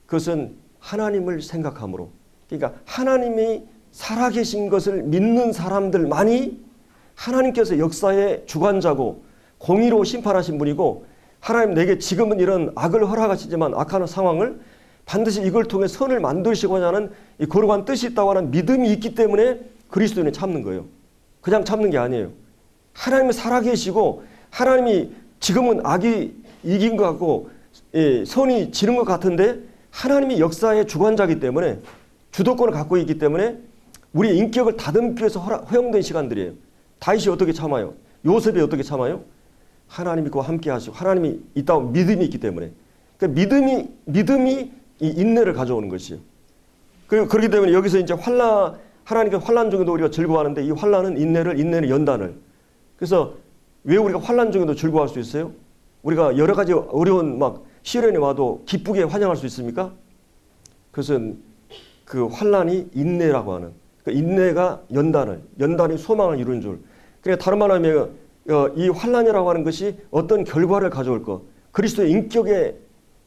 그것은 하나님을 생각함으로. 그러니까 하나님이 살아계신 것을 믿는 사람들만이 하나님께서 역사의 주관자고 공의로 심판하신 분이고, 하나님 내게 지금은 이런 악을 허락하시지만 악하는 상황을 반드시 이걸 통해 선을 만드시고자 하는 이 거룩한 뜻이 있다고 하는 믿음이 있기 때문에 그리스도인은 참는 거예요. 그냥 참는 게 아니에요. 하나님이 살아계시고 하나님이 지금은 악이 이긴 것 같고 선이 지는 것 같은데 하나님이 역사의 주관자이기 때문에 주도권을 갖고 있기 때문에 우리의 인격을 다듬기 위해서 허용된 시간들이에요. 다윗이 어떻게 참아요? 요셉이 어떻게 참아요? 하나님이 그와 함께 하시고 하나님이 있다고 믿음이 있기 때문에. 그러니까 믿음이 이 인내를 가져오는 것이에요. 그렇기 때문에 여기서 이제 하나님께 환난 중에도 우리가 즐거워하는데 이 환난은 인내는 연단을. 그래서 왜 우리가 환난 중에도 즐거워할 수 있어요? 우리가 여러 가지 어려운 막 시련이 와도 기쁘게 환영할 수 있습니까? 그것은 그 환난이 인내라고 하는, 그 인내가 연단이 소망을 이루는 줄. 그러니까 다른 말로 하면 이 환난이라고 하는 것이 어떤 결과를 가져올 것, 그리스도의 인격의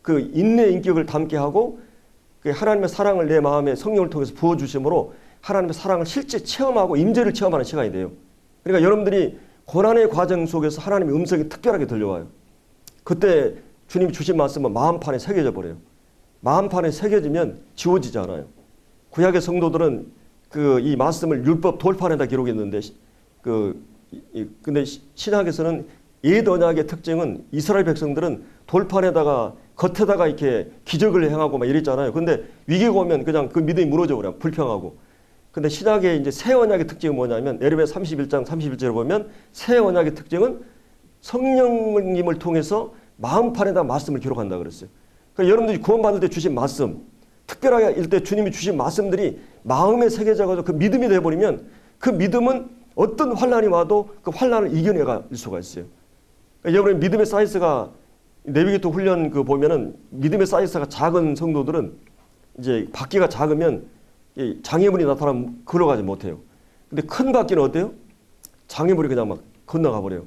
그 인내의 인격을 담게 하고 하나님의 사랑을 내 마음에 성령을 통해서 부어주심으로 하나님의 사랑을 실제 체험하고 임재를 체험하는 시간이 돼요. 그러니까 여러분들이 고난의 과정 속에서 하나님의 음성이 특별하게 들려와요. 그때 주님이 주신 말씀은 마음판에 새겨져 버려요. 마음판에 새겨지면 지워지지 않아요. 구약의 성도들은 이 말씀을 율법 돌판에다 기록했는데 근데 신약에서는 옛 언약의 특징은 이스라엘 백성들은 돌판에다가 겉에다가 이렇게 기적을 행하고 막 이랬잖아요. 근데 위기가 오면 그냥 그 믿음이 무너져 버려요. 불평하고. 근데 신약의 이제 새 언약의 특징은 뭐냐면 에르미야 31장 31절에 보면 새 언약의 특징은 성령님을 통해서 마음판에다 말씀을 기록한다 그랬어요. 그러니까 여러분들이 구원받을 때 주신 말씀, 특별하게 이때 주님이 주신 말씀들이 마음에 새겨져가지고 그 믿음이 되어버리면 그 믿음은 어떤 환난이 와도 그 환난을 이겨내갈 수가 있어요. 그러니까 여러분 믿음의 사이즈가 내비게이터 훈련 보면은 믿음의 사이즈가 작은 성도들은 이제 바퀴가 작으면 장애물이 나타나면 걸어가지 못해요. 근데 큰 바퀴는 어때요? 장애물이 그냥 막 건너가 버려요.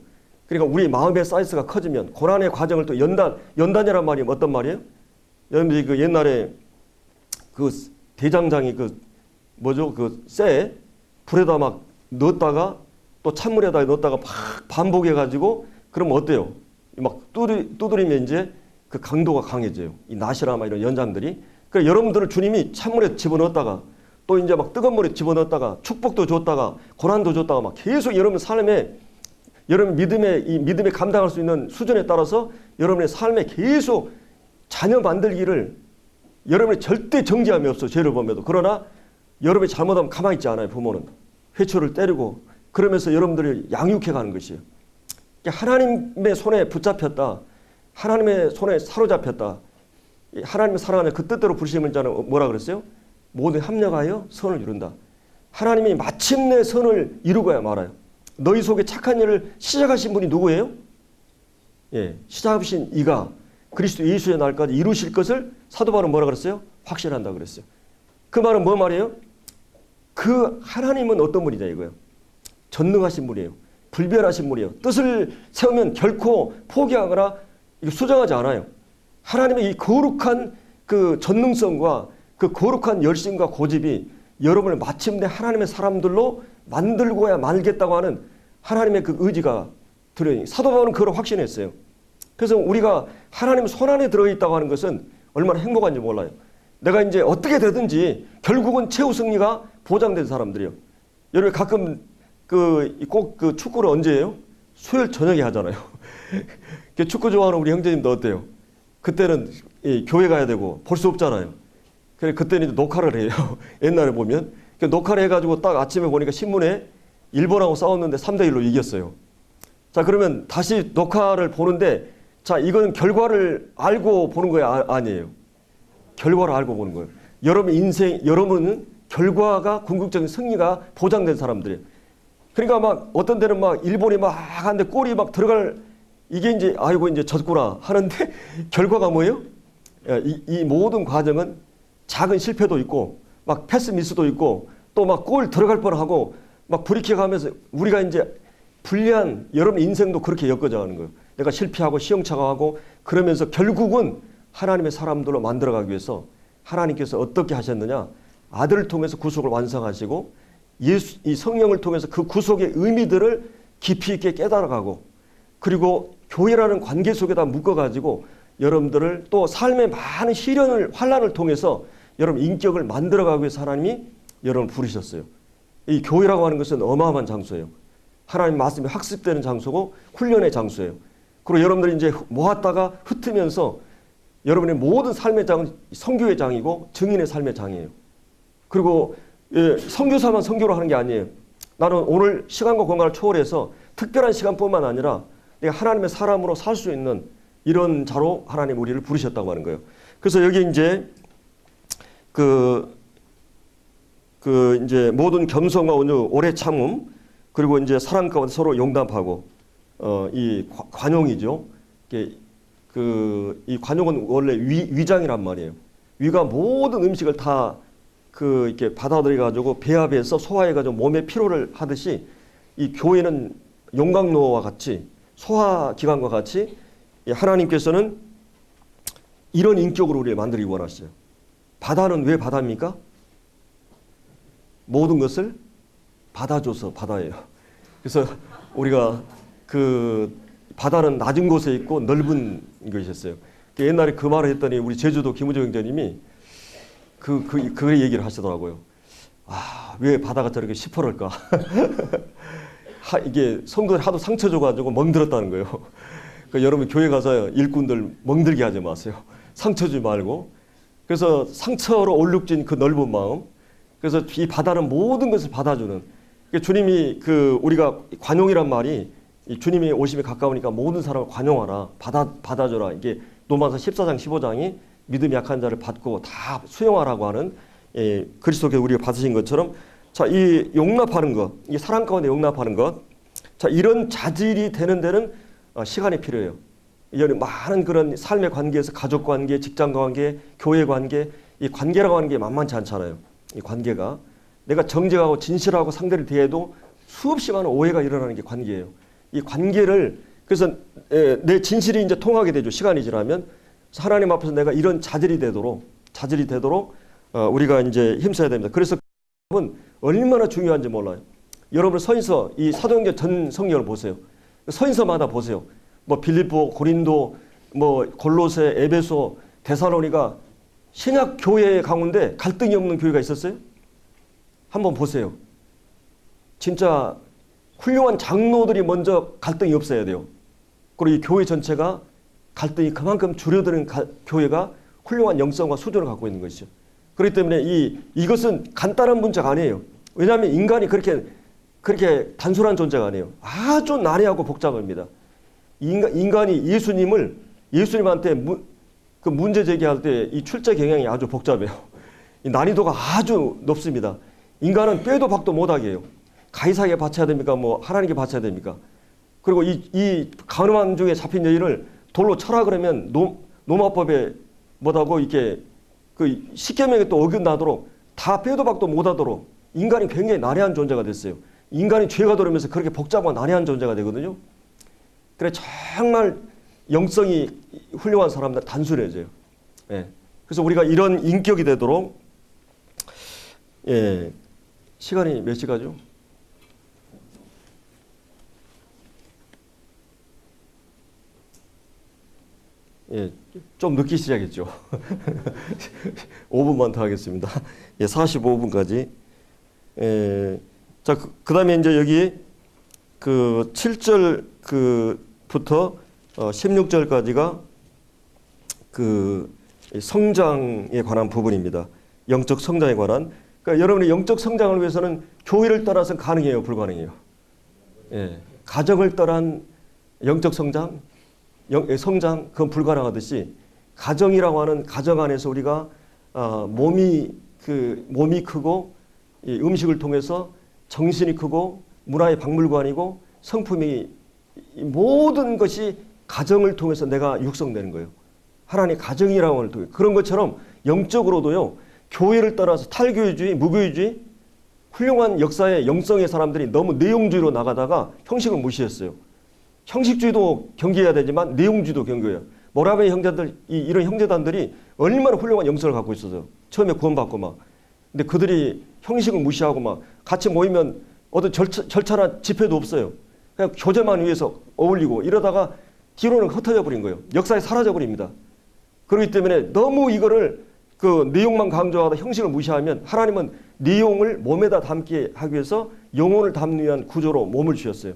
그러니까 우리 마음의 사이즈가 커지면 고난의 과정을 또 연단이란 말이 어떤 말이에요? 여러분들이 옛날에 대장장이 쇠 불에다 막 넣었다가 또 찬물에다 넣었다가 막 반복해가지고 그러면 어때요? 막 두드리면 이제 그 강도가 강해져요. 이 나시라마 이런 연장들이. 그러니까 여러분들을 주님이 찬물에 집어넣었다가 또 이제 막 뜨거운 물에 집어넣었다가 축복도 줬다가 고난도 줬다가 막 계속 여러분 삶에 여러분 믿음에 감당할 수 있는 수준에 따라서 여러분의 삶에 계속 자녀 만들기를 여러분이 절대 정지함이 없어. 죄를 범해도. 그러나 여러분이 잘못하면 가만히 있지 않아요. 부모는. 회초를 때리고 그러면서 여러분들을 양육해 가는 것이에요. 하나님의 손에 붙잡혔다. 하나님의 손에 사로잡혔다. 하나님의 사랑하는 그 뜻대로 부르시는 자는 뭐라 그랬어요? 모두 합력하여 선을 이룬다. 하나님이 마침내 선을 이루고야 말아요. 너희 속에 착한 일을 시작하신 분이 누구예요? 시작하신 이가 그리스도 예수의 날까지 이루실 것을 사도 바울은 뭐라 그랬어요? 확신한다 그랬어요. 그 말은 뭐 말이에요? 그 하나님은 어떤 분이냐 이거예요. 전능하신 분이에요. 불변하신 분이에요. 뜻을 세우면 결코 포기하거나 수정하지 않아요. 하나님의 이 거룩한 그 전능성과 그 거룩한 열심과 고집이 여러분을 마침내 하나님의 사람들로 만들고야 말겠다고 하는 하나님의 그 의지가 들어있는 사도 바울은 그걸 확신했어요. 그래서 우리가 하나님 손 안에 들어있다고 하는 것은 얼마나 행복한지 몰라요. 내가 이제 어떻게 되든지 결국은 최후 승리가 보장된 사람들이에요. 여러분 가끔 꼭 축구를 언제 해요? 수요일 저녁에 하잖아요. 축구 좋아하는 우리 형제님도 어때요? 그때는 교회 가야 되고 볼 수 없잖아요. 그래 그때는 녹화를 해요. 옛날에 보면 녹화를 해가지고 딱 아침에 보니까 신문에 일본하고 싸웠는데 3대1로 이겼어요. 자, 그러면 다시 녹화를 보는데, 자, 이건 결과를 알고 보는 거예요? 아니에요. 결과를 알고 보는 거예요. 여러분 인생, 여러분은 결과가 궁극적인 승리가 보장된 사람들이에요. 그러니까 막 어떤 데는 막 일본이 막 하는데 골이 막 들어갈, 이게 이제 아이고 이제 졌구나 하는데 결과가 뭐예요? 이 모든 과정은 작은 실패도 있고 막 패스 미스도 있고 또 막 골 들어갈 뻔하고 막 브리킥 하면서 우리가 이제 불리한 여러분 인생도 그렇게 엮어져가는 거예요. 내가 실패하고 시행착오하고 그러면서 결국은 하나님의 사람들로 만들어가기 위해서 하나님께서 어떻게 하셨느냐? 아들을 통해서 구속을 완성하시고 예수, 이 성령을 통해서 그 구속의 의미들을 깊이 있게 깨달아가고 그리고 교회라는 관계 속에다 묶어가지고 여러분들을 또 삶의 많은 시련을 환난을 통해서 여러분 인격을 만들어가기 위해서 하나님이 여러분을 부르셨어요. 이 교회라고 하는 것은 어마어마한 장소예요. 하나님 말씀이 학습되는 장소고 훈련의 장소예요. 그리고 여러분들이 이제 모았다가 흩으면서 여러분의 모든 삶의 장은 선교의 장이고 증인의 삶의 장이에요. 그리고 선교사만 선교를 하는 게 아니에요. 나는 오늘 시간과 공간을 초월해서 특별한 시간뿐만 아니라 내가 하나님의 사람으로 살 수 있는 이런 자로 하나님 우리를 부르셨다고 하는 거예요. 그래서 여기 이제 이제 모든 겸손과 온유, 오래 참음, 그리고 이제 사랑 가운데 서로 용납하고, 이 관용이죠. 이 관용은 원래 위장이란 말이에요. 위가 모든 음식을 다 이렇게 받아들여가지고 배합해서 소화해가지고 몸의 피로를 하듯이 이 교회는 용광로와 같이 소화기관과 같이 하나님께서는 이런 인격으로 우리를 만들기 원하시죠. 바다는 왜 바다입니까? 모든 것을 받아줘서 바다예요. 그래서 우리가 바다는 낮은 곳에 있고 넓은 것이었어요. 옛날에 그 말을 했더니 우리 제주도 김우정 형제님이 그 얘기를 하시더라고요. 아, 왜 바다가 저렇게 시퍼럴까? 이게 성도들이 하도 상처 줘가지고 멍들었다는 거예요. 그러니까 여러분 교회 가서 일꾼들 멍들게 하지 마세요. 상처 주지 말고. 그래서 상처로 얼룩진 그 넓은 마음. 그래서 이 바다는 모든 것을 받아주는. 주님이 우리가 관용이란 말이 주님이 오심이 가까우니까 모든 사람을 관용하라. 받아줘라. 이게 로마서 14장 15장이 믿음이 약한 자를 받고 다 수용하라고 하는 그리스도께 우리가 받으신 것처럼 자, 이 용납하는 것, 이 사랑 가운데 용납하는 것, 자, 이런 자질이 되는 데는 시간이 필요해요. 이런 많은 그런 삶의 관계에서 가족 관계, 직장 관계, 교회 관계, 이 관계라고 하는 게 만만치 않잖아요. 이 관계가 내가 정직하고 진실하고 상대를 대해도 수없이 많은 오해가 일어나는 게 관계예요. 이 관계를 그래서 내 진실이 이제 통하게 되죠. 시간이 지나면 하나님 앞에서 내가 이런 자질이 되도록 우리가 이제 힘써야 됩니다. 그래서 여러분 얼마나 중요한지 몰라요. 여러분 서인서 이 사도행전 전 성경을 보세요. 서인서마다 보세요. 뭐 빌립보, 고린도, 뭐 골로새, 에베소, 데살로니가 신약 교회 가운데 갈등이 없는 교회가 있었어요? 한번 보세요. 진짜 훌륭한 장로들이 먼저 갈등이 없어야 돼요. 그리고 이 교회 전체가 갈등이 그만큼 줄어드는 교회가 훌륭한 영성과 수준을 갖고 있는 것이죠. 그렇기 때문에 이것은 간단한 문제가 아니에요. 왜냐하면 인간이 그렇게 단순한 존재가 아니에요. 아주 난해하고 복잡합니다. 인간이 예수님한테 그 문제 제기할 때 이 출제 경향이 아주 복잡해요. 이 난이도가 아주 높습니다. 인간은 빼도 박도 못하게 해요. 가이사에게 바쳐야 됩니까? 뭐 하나님께 바쳐야 됩니까? 그리고 이 간음한 중에 잡힌 여인을 돌로 쳐라 그러면 노마법에 뭐다고 이렇게 그 십계명에 또 어긋나도록 다 빼도 박도 못하도록 인간이 굉장히 난해한 존재가 됐어요. 인간이 죄가 들어오면서 그렇게 복잡하고 난해한 존재가 되거든요. 그래 정말 영성이 훌륭한 사람들 단순해져요. 예. 그래서 우리가 이런 인격이 되도록 시간이 몇 시가죠? 좀 늦기 시작했죠. 5분만 더 하겠습니다. 45분까지. 자, 그 다음에 이제 여기 7절 부터 16절까지가 성장에 관한 부분입니다. 영적 성장에 관한. 그러니까 여러분의 영적 성장을 위해서는 교회를 떠나서는 가능해요, 불가능해요? 가정을 떠난 영적 성장, 성장 그건 불가능하듯이 가정이라고 하는 가정 안에서 우리가 몸이 크고 이 음식을 통해서 정신이 크고 문화의 박물관이고 성품이 모든 것이 가정을 통해서 내가 육성되는 거예요. 하나님 가정이라고 하는 통해 그런 것처럼 영적으로도요. 교회를 따라서 탈교회주의, 무교회주의 훌륭한 역사의 영성의 사람들이 너무 내용주의로 나가다가 형식을 무시했어요. 형식주의도 경계해야 되지만 내용주의도 경계해요. 모라베 형제들 이런 형제단들이 얼마나 훌륭한 영성을 갖고 있어서 처음에 구원받고 막 근데 그들이 형식을 무시하고 막 같이 모이면 어떤 절차나 집회도 없어요. 그냥 교제만 위해서 어울리고 이러다가 뒤로는 흩어져 버린 거예요. 역사에 사라져 버립니다. 그렇기 때문에 너무 이거를 그 내용만 강조하다 형식을 무시하면 하나님은 내용을 몸에다 담게 하기 위해서 영혼을 담는 위한 구조로 몸을 주셨어요.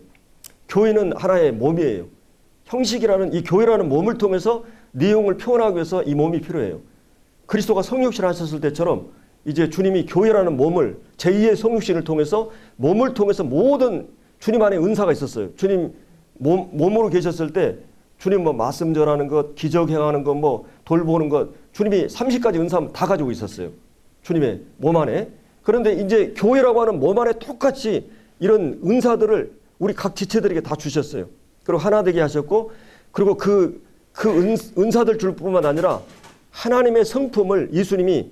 교회는 하나의 몸이에요. 형식이라는 이 교회라는 몸을 통해서 내용을 표현하기 위해서 이 몸이 필요해요. 그리스도가 성육신을 하셨을 때처럼 이제 주님이 교회라는 몸을 제2의 성육신을 통해서 몸을 통해서 모든 주님 안에 은사가 있었어요. 주님 몸으로 계셨을 때 주님 뭐 말씀 전하는 것, 기적 행하는 것, 뭐 돌보는 것 주님이 30가지 은사 다 가지고 있었어요. 주님의 몸 안에. 그런데 이제 교회라고 하는 몸 안에 똑같이 이런 은사들을 우리 각 지체들에게 다 주셨어요. 그리고 하나 되게 하셨고 그리고 그 은사들 줄 뿐만 아니라 하나님의 성품을 예수님이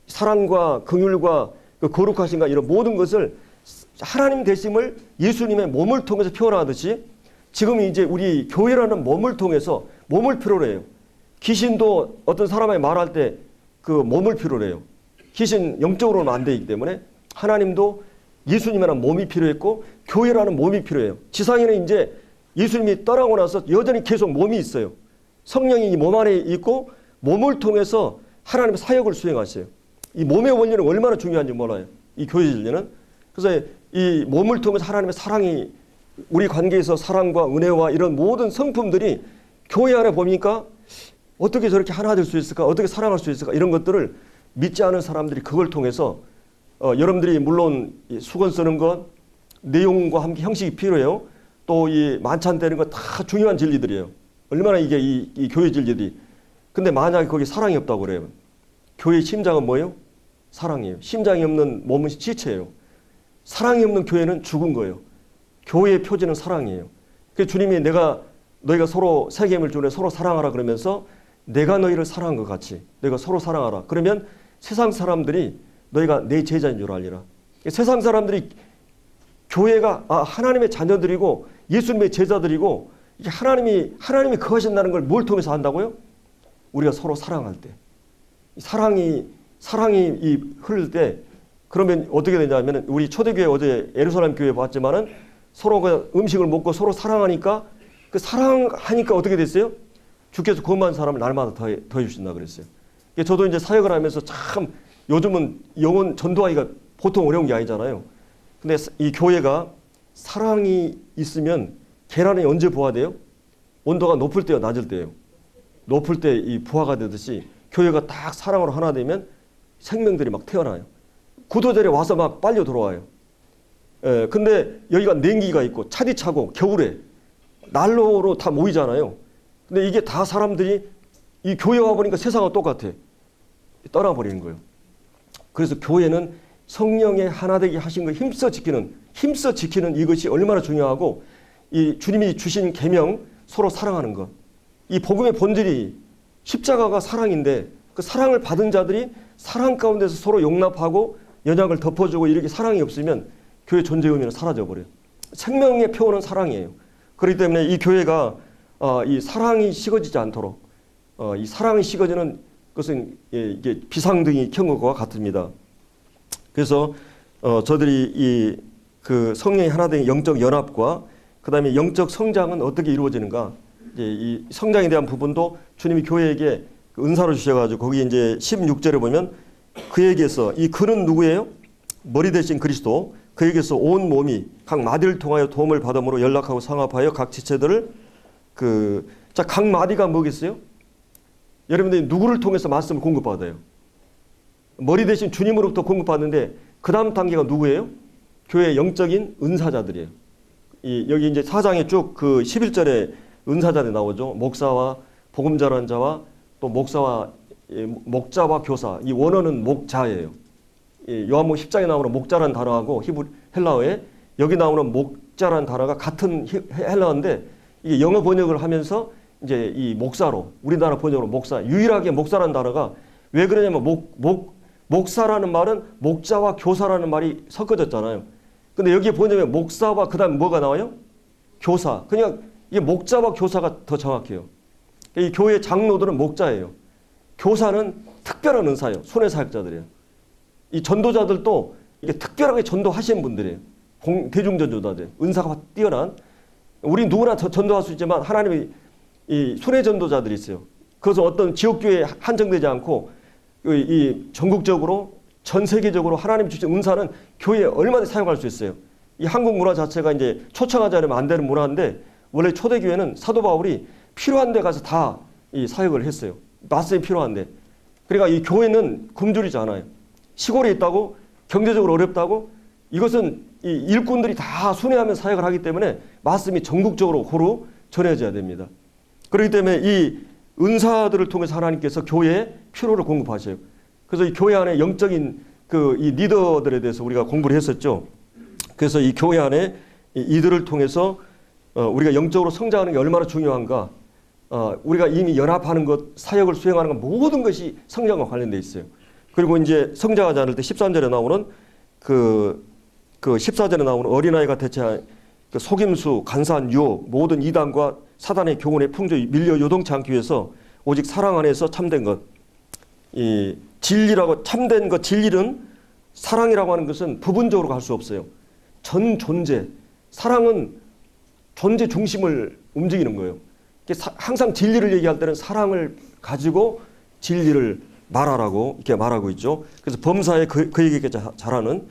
사랑과 긍휼과 그 거룩하신가 이런 모든 것을 하나님 되심을 예수님의 몸을 통해서 표현하듯이 지금 이제 우리 교회라는 몸을 통해서 몸을 필요로 해요. 귀신도 어떤 사람이 말할 때 그 몸을 필요로 해요. 귀신 영적으로는 안 되기 때문에 하나님도 예수님이라는 몸이 필요했고 교회라는 몸이 필요해요. 지상에는 이제 예수님이 떠나고 나서 여전히 계속 몸이 있어요. 성령이 이 몸 안에 있고 몸을 통해서 하나님의 사역을 수행하세요. 이 몸의 원리는 얼마나 중요한지 몰라요. 이 교회 진리는. 그래서 이 몸을 통해서 하나님의 사랑이 우리 관계에서 사랑과 은혜와 이런 모든 성품들이 교회 안에 보니까 어떻게 저렇게 하나 될 수 있을까? 어떻게 사랑할 수 있을까? 이런 것들을 믿지 않은 사람들이 그걸 통해서 여러분들이 물론 수건 쓰는 것, 내용과 함께 형식이 필요해요. 또 이 만찬 되는 거 다 중요한 진리들이에요. 얼마나 이게 이 교회 진리들이. 근데 만약에 거기 사랑이 없다고 그래요. 교회의 심장은 뭐예요? 사랑이에요. 심장이 없는 몸은 지체예요. 사랑이 없는 교회는 죽은 거예요. 교회의 표지는 사랑이에요. 그래서 주님이 너희가 서로 새 계명을 주네 서로 사랑하라 그러면서 내가 너희를 사랑한 것 같이 너희가 서로 사랑하라. 그러면 세상 사람들이 너희가 내 제자인 줄 알리라. 세상 사람들이 교회가 하나님의 자녀들이고 예수님의 제자들이고 이게 하나님이 거하신다는 걸 뭘 통해서 한다고요? 우리가 서로 사랑할 때. 사랑이 흐를 때 그러면 어떻게 되냐면 우리 초대교회 어제 예루살렘 교회 봤지만은 서로가 음식을 먹고 서로 사랑하니까 그 사랑하니까 어떻게 됐어요? 주께서 구원받은 사람을 날마다 더해 주신다 그랬어요. 저도 이제 사역을 하면서 참 요즘은 영혼 전도하기가 보통 어려운 게 아니잖아요. 근데 이 교회가 사랑이 있으면 계란이 언제 부화돼요? 온도가 높을 때요, 낮을 때요. 높을 때 이 부화가 되듯이 교회가 딱 사랑으로 하나 되면 생명들이 막 태어나요. 구도절에 와서 막 빨려 들어와요. 근데 여기가 냉기가 있고 차디차고 겨울에 난로로 다 모이잖아요. 근데 이게 다 사람들이 이 교회 와보니까 세상과 똑같아. 떠나버리는 거예요. 그래서 교회는 성령의 하나 되게 하신 걸 힘써 지키는 이것이 얼마나 중요하고 이 주님이 주신 계명 서로 사랑하는 것. 이 복음의 본질이 십자가가 사랑인데 그 사랑을 받은 자들이 사랑 가운데서 서로 용납하고 연약을 덮어주고 이렇게 사랑이 없으면 교회 존재 의미는 사라져버려요. 생명의 표현은 사랑이에요. 그렇기 때문에 이 교회가 이 사랑이 식어지지 않도록 이 사랑이 식어지는 것은 이게 비상등이 켠 것과 같습니다. 그래서 저들이 그 성령의 하나 된 영적 연합과 그 다음에 영적 성장은 어떻게 이루어지는가? 이제 이 성장에 대한 부분도 주님이 교회에게 은사로 주셔가지고 거기 이제 16절에 보면 그에게서 이 그는 누구예요? 머리 대신 그리스도. 그에게서 온 몸이 각 마디를 통하여 도움을 받음으로 연락하고 상합하여 각 지체들을 각 마디가 뭐겠어요? 여러분들이 누구를 통해서 말씀을 공급받아요? 머리 대신 주님으로부터 공급받는데 그 다음 단계가 누구예요? 교회의 영적인 은사자들이에요. 여기 이제 4장에 쭉 그 11절에 은사자들이 나오죠. 목사와 복음 전하는 자와 또 목사와 목자와 교사. 이 원어는 목자예요. 요한복음 10장에 나오는 목자라는 단어하고 히브리 헬라어에 여기 나오는 목자라는 단어가 같은 헬라어인데 이게 영어 번역을 하면서 이제 이 목사로 우리나라 번역으로 목사 유일하게 목사라는 단어가 왜 그러냐면 목사라는 말은 목자와 교사라는 말이 섞어졌잖아요. 근데 여기 보면 목사와 그다음 뭐가 나와요? 교사. 그냥 이게 목자와 교사가 더 정확해요. 이 교회 장로들은 목자예요. 교사는 특별한 은사예요. 손의 사역자들이에요. 이 전도자들도 이게 특별하게 전도하시는 분들이에요. 대중전도자들, 은사가 뛰어난. 우리 누구나 전도할 수 있지만 하나님이 이 손의 전도자들이 있어요. 그것은 어떤 지역교회에 한정되지 않고 이 전국적으로 전 세계적으로 하나님 주신 은사는 교회에 얼마든지 사용할 수 있어요. 이 한국 문화 자체가 이제 초청하지 않으면 안 되는 문화인데 원래 초대교회는 사도 바울이 필요한 데 가서 다 이 사역을 했어요. 말씀이 필요한데. 그러니까 이 교회는 굶주리지 않아요. 시골에 있다고 경제적으로 어렵다고 이것은 이 일꾼들이 다 순회하면 사역을 하기 때문에 말씀이 전국적으로 고루 전해져야 됩니다. 그렇기 때문에 이 은사들을 통해서 하나님께서 교회에 필요를 공급하셔요. 그래서 이 교회 안에 영적인 그 이 리더들에 대해서 우리가 공부를 했었죠. 그래서 이 교회 안에 이들을 통해서 우리가 영적으로 성장하는 게 얼마나 중요한가. 우리가 이미 연합하는 것, 사역을 수행하는 것 모든 것이 성장과 관련되어 있어요. 그리고 이제 성장하지 않을 때 13절에 나오는 그 14절에 나오는 어린아이가 대체한 그 속임수, 간사한 유혹, 모든 이단과 사단의 교훈의 풍조에 밀려 요동치 않기 위해서 오직 사랑 안에서 참된 것. 이 진리라고 참된 것, 진리는 사랑이라고 하는 것은 부분적으로 갈 수 없어요. 전 존재, 사랑은 존재 중심을 움직이는 거예요. 항상 진리를 얘기할 때는 사랑을 가지고 진리를 말하라고 이렇게 말하고 있죠. 그래서 범사에 그에게 잘하는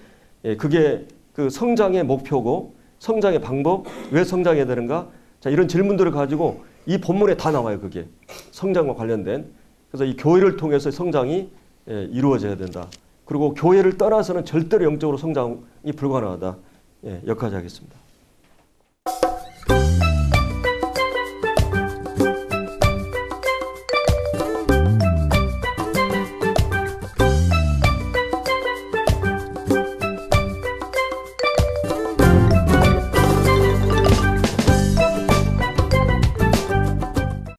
그게 그 성장의 목표고 성장의 방법, 왜 성장해야 되는가? 자, 이런 질문들을 가지고 이 본문에 다 나와요. 그게 성장과 관련된. 그래서 이 교회를 통해서 성장이 이루어져야 된다. 그리고 교회를 떠나서는 절대로 영적으로 성장이 불가능하다. 여기까지 하겠습니다.